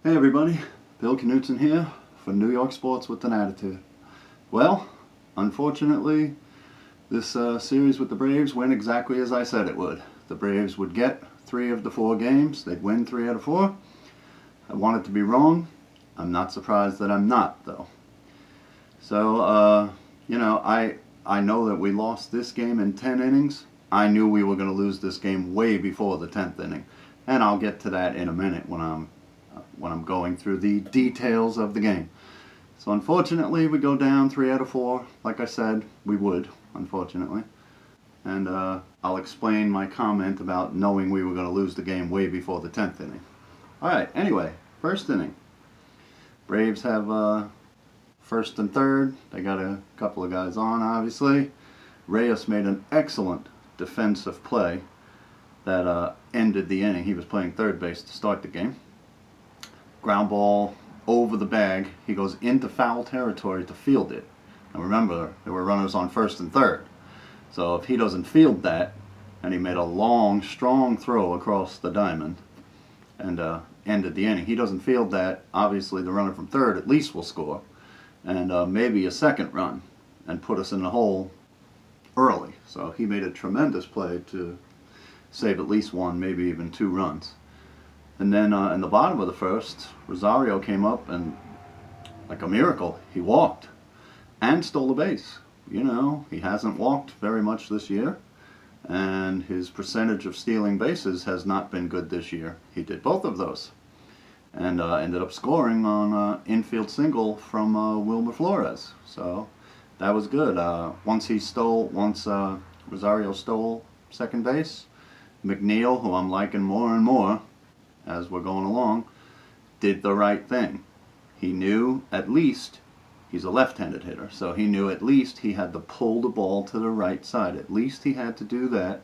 Hey everybody, Bill Knutson here for New York Sports with an Attitude. Well, unfortunately, this series with the Braves went exactly as I said it would. The Braves would get 3 of the 4 games, they'd win 3 out of 4. I wanted to be wrong. I'm not surprised that I'm not, though. So, I know that we lost this game in 10 innings. I knew we were going to lose this game way before the 10th inning. And I'll get to that in a minute when I'm going through the details of the game. So unfortunately, we go down 3 out of 4. Like I said, we would, unfortunately. And I'll explain my comment about knowing we were going to lose the game way before the 10th inning. All right, anyway, first inning. Braves have first and third. They got a couple of guys on, obviously. Reyes made an excellent defensive play that ended the inning. He was playing third base to start the game. Ground ball over the bag. He goes into foul territory to field it. Now remember, there were runners on first and third. So if he doesn't field that, and he made a long, strong throw across the diamond and ended the inning. He doesn't field that, obviously the runner from third at least will score, and maybe a second run, and put us in the hole early. So he made a tremendous play to save at least 1, maybe even 2 runs. And then in the bottom of the first, Rosario came up and, like a miracle, he walked and stole a base. You know, he hasn't walked very much this year, and his percentage of stealing bases has not been good this year. He did both of those, and ended up scoring on infield single from Wilmer Flores. So that was good. Once Rosario stole second base, McNeil, who I'm liking more and more as we're going along, did the right thing. He knew at least he's a left-handed hitter, so he knew at least he had to pull the ball to the right side. At least he had to do that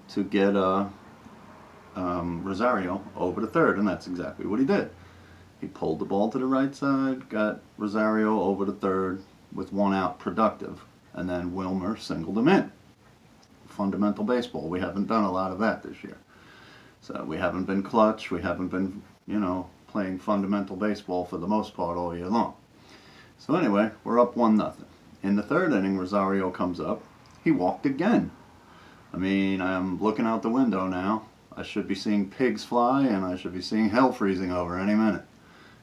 to get Rosario over to third, and that's exactly what he did. He pulled the ball to the right side, got Rosario over to third with 1 out, productive, and then Wilmer singled him in. Fundamental baseball. We haven't done a lot of that this year. So we haven't been clutch. We haven't been, playing fundamental baseball for the most part all year long. So anyway, we're up 1-0. In the third inning, Rosario comes up. He walked again. I mean, I'm looking out the window now. I should be seeing pigs fly, and I should be seeing hell freezing over any minute.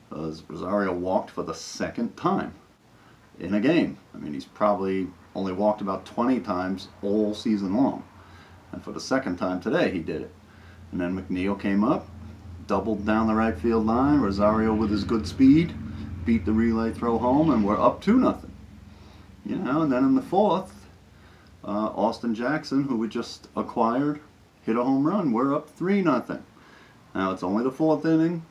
Because Rosario walked for the second time in a game. I mean, he's probably only walked about 20 times all season long. And for the second time today, he did it. And then McNeil came up, doubled down the right field line. Rosario, with his good speed, beat the relay throw home, and we're up 2-0. And then in the fourth, Austin Jackson, who we just acquired, hit a home run. We're up 3-0. Now it's only the 4th inning.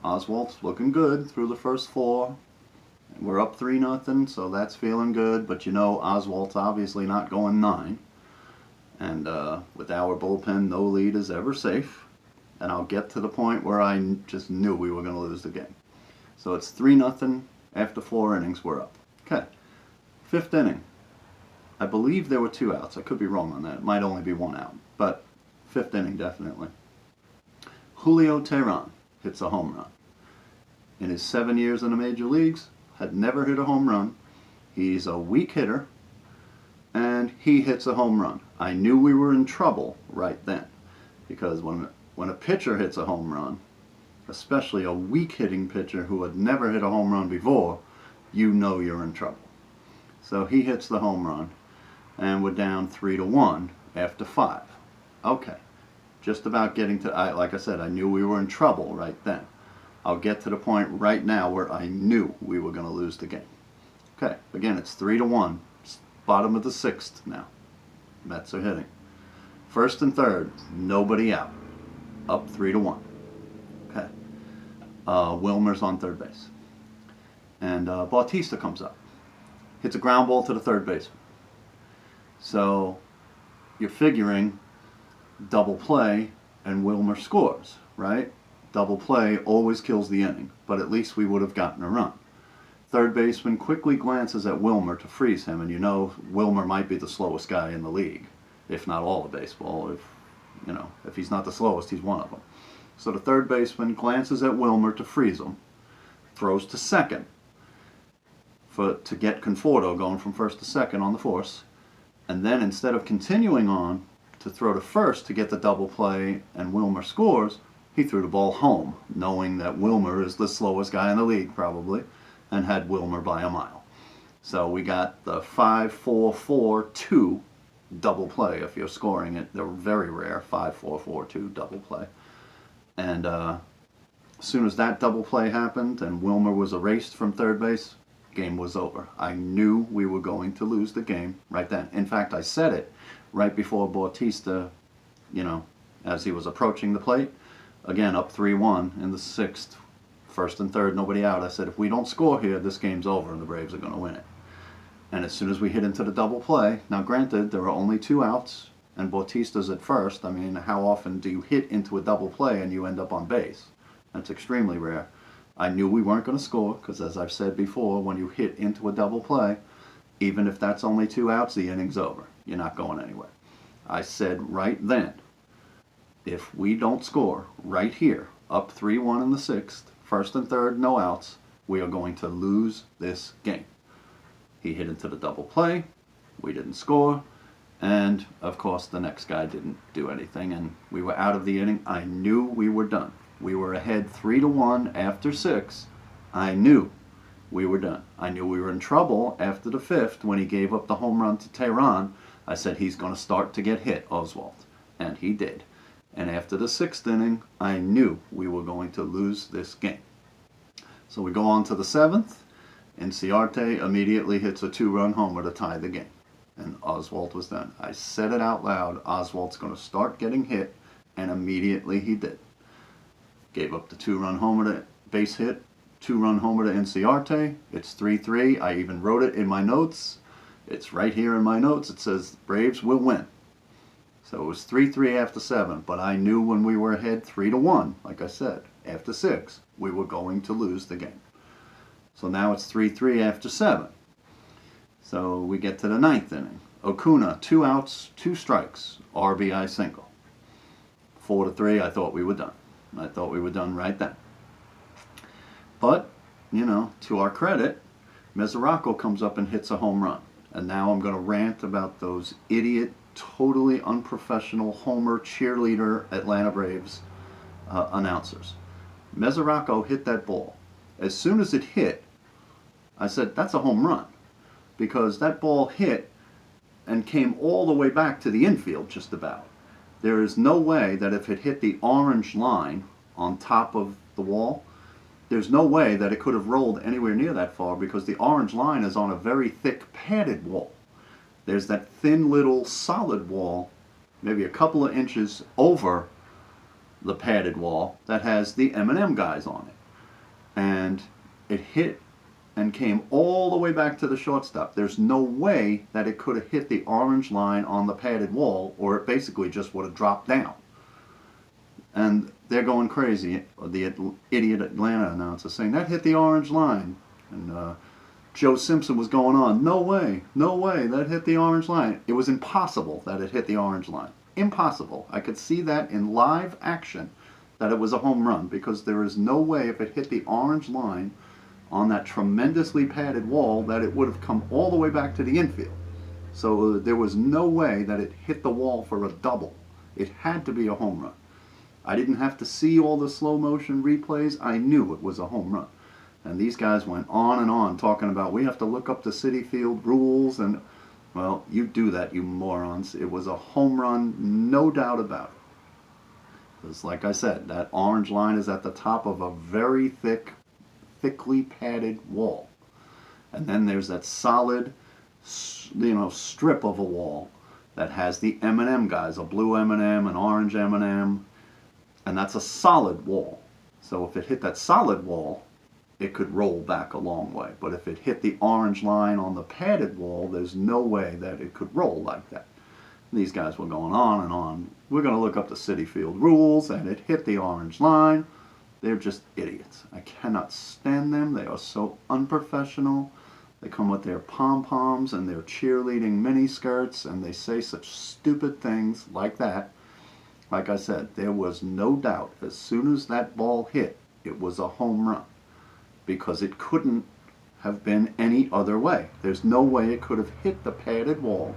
Oswalt's looking good through the first 4. We're up 3-0, so that's feeling good. But Oswalt's obviously not going 9. And with our bullpen, no lead is ever safe. And I'll get to the point where I just knew we were going to lose the game. So it's 3-0. After 4 innings, we're up. Okay. 5th inning. I believe there were 2 outs. I could be wrong on that. It might only be 1 out. But 5th inning, definitely. Julio Teheran hits a home run. In his 7 years in the major leagues, had never hit a home run. He's a weak hitter, and he hits a home run. I knew we were in trouble right then, because when a pitcher hits a home run, especially a weak hitting pitcher who had never hit a home run before, you know you're in trouble. So he hits the home run, and we're down 3-1 after 5. Okay, just about getting to, like I said, I knew we were in trouble right then. I'll get to the point right now where I knew we were going to lose the game. Okay, again, it's 3-1. Bottom of the 6th now. Mets are hitting. First and third, nobody out. Up 3-1. Okay. Wilmer's on third base. And Bautista comes up. Hits a ground ball to the third baseman. So you're figuring double play and Wilmer scores, right? Double play always kills the inning, but at least we would have gotten a run. Third baseman quickly glances at Wilmer to freeze him, and Wilmer might be the slowest guy in the league, if not all of baseball. If he's not the slowest, he's one of them. So the third baseman glances at Wilmer to freeze him, throws to second to get Conforto going from first to second on the force, and then instead of continuing on to throw to first to get the double play and Wilmer scores, he threw the ball home, knowing that Wilmer is the slowest guy in the league probably, and had Wilmer by a mile. So we got the 5-4-4-2 double play. If you're scoring it, they're very rare, 5-4-4-2 double play. And as soon as that double play happened and Wilmer was erased from third base, game was over. I knew we were going to lose the game right then. In fact, I said it right before Bautista, as he was approaching the plate. Again, up 3-1 in the sixth, first and third, nobody out. I said, if we don't score here, this game's over and the Braves are going to win it. And as soon as we hit into the double play, now granted, there were only 2 outs and Bautista's at first. I mean, how often do you hit into a double play and you end up on base? That's extremely rare. I knew we weren't going to score because, as I've said before, when you hit into a double play, even if that's only 2 outs, the inning's over. You're not going anywhere. I said right then, if we don't score right here, up 3-1 in the sixth, first and third, no outs, we are going to lose this game. He hit into the double play, we didn't score, and of course the next guy didn't do anything, and we were out of the inning. I knew we were done. We were ahead 3-1 after 6. I knew we were done. I knew we were in trouble after the 5th when he gave up the home run to Tehran. I said he's going to start to get hit, Oswalt, and he did. And after the 6th inning, I knew we were going to lose this game. So we go on to the 7th, and Inciarte immediately hits a 2-run homer to tie the game. And Oswalt was done. I said it out loud, Oswalt's going to start getting hit, and immediately he did. Gave up the 2-run homer to base hit, 2-run homer to Inciarte. It's 3-3. I even wrote it in my notes. It's right here in my notes. It says Braves will win. So it was 3-3 after 7, but I knew when we were ahead 3-1, like I said, after 6, we were going to lose the game. So now it's 3-3 after 7. So we get to the 9th inning. Okuna, 2 outs, 2 strikes, RBI single. 4-3, I thought we were done. I thought we were done right then. But, to our credit, Mesoraco comes up and hits a home run. And now I'm going to rant about those idiot, totally unprofessional homer cheerleader Atlanta Braves announcers. Mesoraco hit that ball. As soon as it hit, I said, that's a home run. Because that ball hit and came all the way back to the infield, just about. There is no way that if it hit the orange line on top of the wall, there's no way that it could have rolled anywhere near that far because the orange line is on a very thick padded wall. There's that thin little solid wall, maybe a couple of inches over the padded wall, that has the M&M guys on it. And it hit and came all the way back to the shortstop. There's no way that it could have hit the orange line on the padded wall, or it basically just would have dropped down. And they're going crazy. The idiot Atlanta announcer saying, that hit the orange line. And Joe Simpson was going on, no way, that hit the orange line. It was impossible that it hit the orange line. Impossible. I could see that in live action, that it was a home run, because there is no way if it hit the orange line on that tremendously padded wall that it would have come all the way back to the infield. So there was no way that it hit the wall for a double. It had to be a home run. I didn't have to see all the slow motion replays. I knew it was a home run. And these guys went on and on talking about we have to look up the Citi Field rules, and well, you do that, you morons. It was a home run, no doubt about it. Because like I said, that orange line is at the top of a very thickly padded wall. And then there's that solid, strip of a wall that has the M&M guys, a blue M&M, an orange M&M, and that's a solid wall. So if it hit that solid wall, it could roll back a long way. But if it hit the orange line on the padded wall, there's no way that it could roll like that. These guys were going on and on. We're going to look up the Citi Field rules, and it hit the orange line. They're just idiots. I cannot stand them. They are so unprofessional. They come with their pom-poms and their cheerleading mini skirts, and they say such stupid things like that. like I said, there was no doubt as soon as that ball hit, it was a home run because it couldn't have been any other way. There's no way it could have hit the padded wall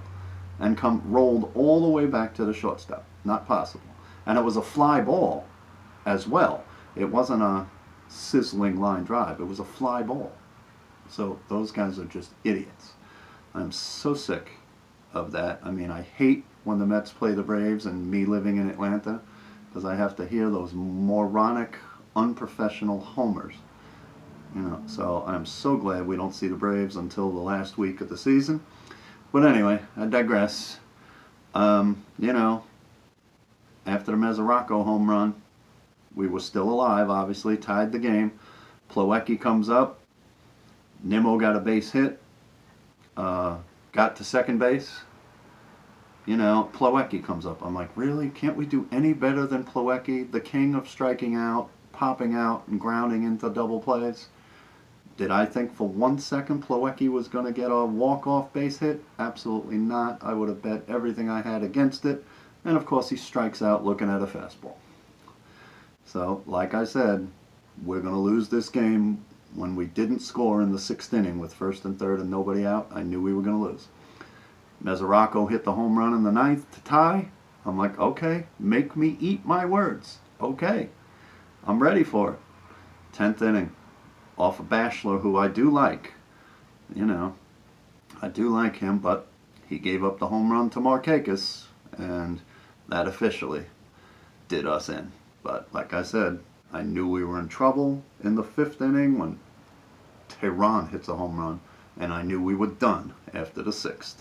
and come rolled all the way back to the shortstop. Not possible. And it was a fly ball as well. It wasn't a sizzling line drive. It was a fly ball. So those guys are just idiots. I'm so sick of that. I mean, I hate when the Mets play the Braves and me living in Atlanta because I have to hear those moronic, unprofessional homers. You know, so I'm so glad we don't see the Braves until the last week of the season. But anyway, I digress. You know, after the Mesoraco home run, we were still alive, obviously, tied the game. Plawecki comes up. Nimmo got a base hit. Got to second base. You know, Plawecki comes up. I'm like, really? Can't we do any better than Plawecki, the king of striking out, popping out, and grounding into double plays? Did I think for 1 second Plawecki was going to get a walk-off base hit? Absolutely not. I would have bet everything I had against it. And of course he strikes out looking at a fastball. So, like I said, we're going to lose this game. When we didn't score in the 6th inning with 1st and 3rd and nobody out, I knew we were going to lose. Mesoraco hit the home run in the 9th to tie. I'm like, okay, make me eat my words. Okay, I'm ready for it. 10th inning. Off of Bashler, who I do like. You know, I do like him, but he gave up the home run to Markakis, and that officially did us in. But like I said, I knew we were in trouble in the 5th inning when Tehran hits a home run, and I knew we were done after the 6th.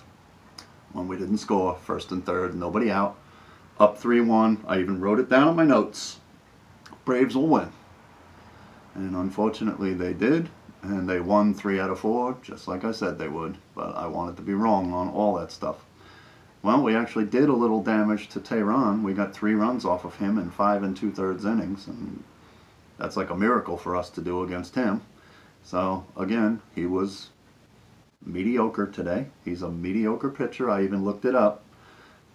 When we didn't score, 1st and 3rd, nobody out, up 3-1. I even wrote it down in my notes. Braves will win. And unfortunately they did, and they won 3 out of 4, just like I said they would, but I wanted to be wrong on all that stuff. Well, we actually did a little damage to Tehran. We got 3 runs off of him in 5 2/3 innings, and that's like a miracle for us to do against him. So, again, he was mediocre today. He's a mediocre pitcher. I even looked it up.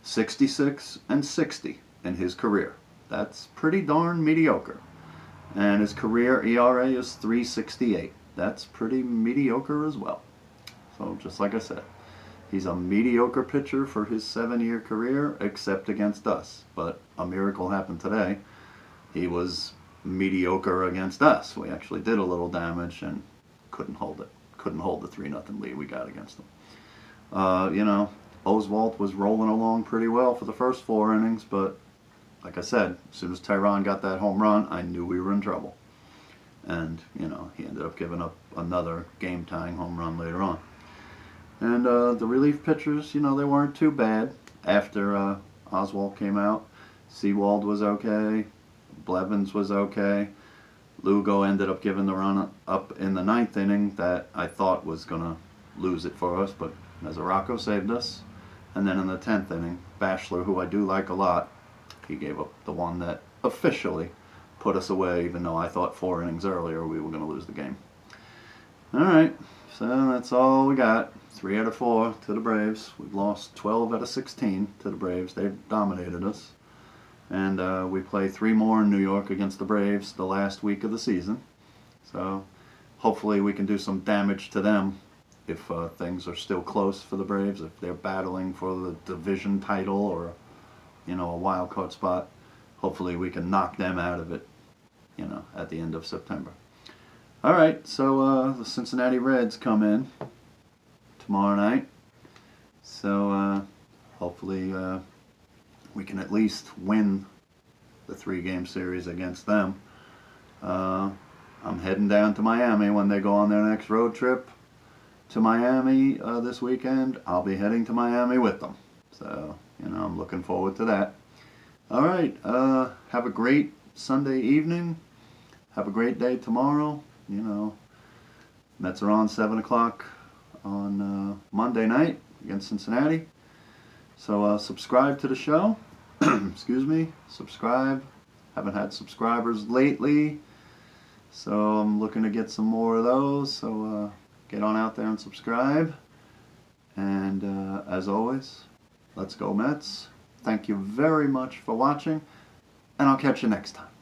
66 and 60 in his career. That's pretty darn mediocre. And his career ERA is 3.68. That's pretty mediocre as well. So just like I said, he's a mediocre pitcher for his 7-year career, except against us. But a miracle happened today. He was mediocre against us. We actually did a little damage and couldn't hold it. Couldn't hold the 3-0 lead we got against them. You know, Oswalt was rolling along pretty well for the first 4 innings, but like I said, as soon as Tehran got that home run, I knew we were in trouble. And, you know, he ended up giving up another game-tying home run later on. And the relief pitchers, you know, they weren't too bad. After Oswalt came out, Sewald was okay, Blevins was okay. Lugo ended up giving the run up in the 9th inning that I thought was going to lose it for us, but Mesoraco saved us. And then in the 10th inning, Bashler, who I do like a lot, he gave up the one that officially put us away, even though I thought 4 innings earlier we were going to lose the game. All right, so that's all we got. 3 out of 4 to the Braves. We've lost 12 out of 16 to the Braves. They've dominated us. And we play 3 more in New York against the Braves the last week of the season. So hopefully we can do some damage to them if things are still close for the Braves, if they're battling for the division title or, you know, a wild card spot. Hopefully we can knock them out of it, you know, at the end of September. All right, so the Cincinnati Reds come in tomorrow night. So hopefully we can at least win the 3-game series against them. I'm heading down to Miami when they go on their next road trip to Miami this weekend. I'll be heading to Miami with them. So, you know, I'm looking forward to that. All right, have a great Sunday evening. Have a great day tomorrow. You know, Mets are on 7 o'clock on Monday night against Cincinnati. So subscribe to the show. Excuse me. Subscribe. Haven't had subscribers lately. So I'm looking to get some more of those. So get on out there and subscribe. And as always, let's go Mets. Thank you very much for watching, and I'll catch you next time.